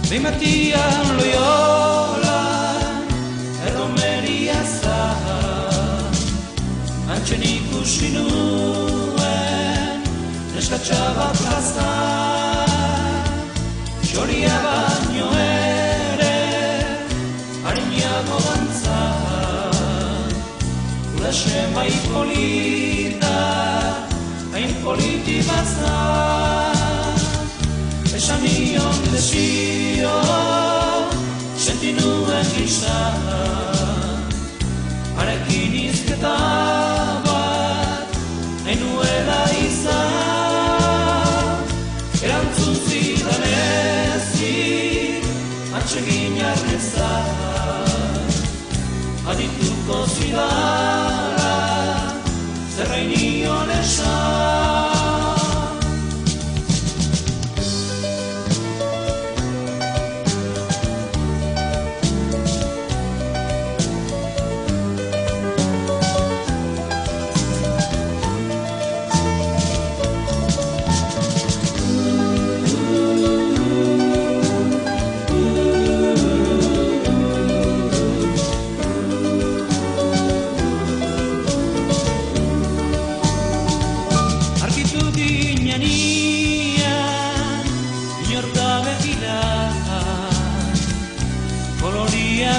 behin batian Loiola erromeria zahar, antxen ikusi nuen neskatxa bat plazan, txoria baino ere harinago dantza, gura semai polita, hain politi bazan, esan nion desio, senti nuen gisa, harekin izketa bat, nahi nuela izan, erantzun zidan ezin, atsegin jarrezan, adituko zidara, zerrain nion esan.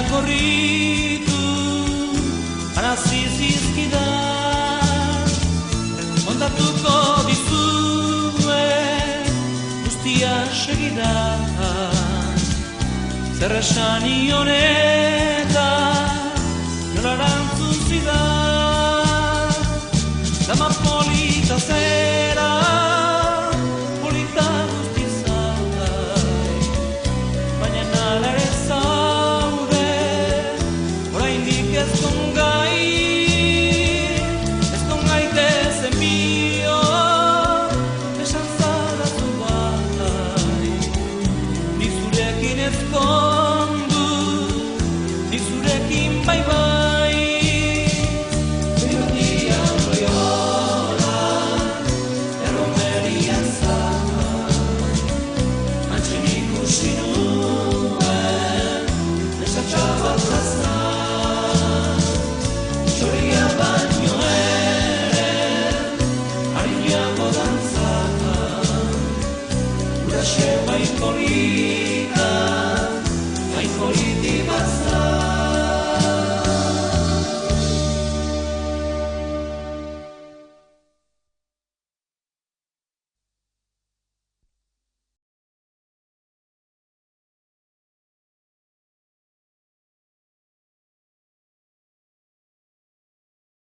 Korritu, arazi zizkidan, kontatuko dizue, guztia segidan, zer esan nion eta nola erantzun zidan, dama polita zera, polita guztizai, baina nala ere bye bye. Behin batian Loiola erromeria zahar, antxen ikusi nuen neskatxa bat plazan, txoria baino ere harinago dantza, gura semai polita, hain politi bazan.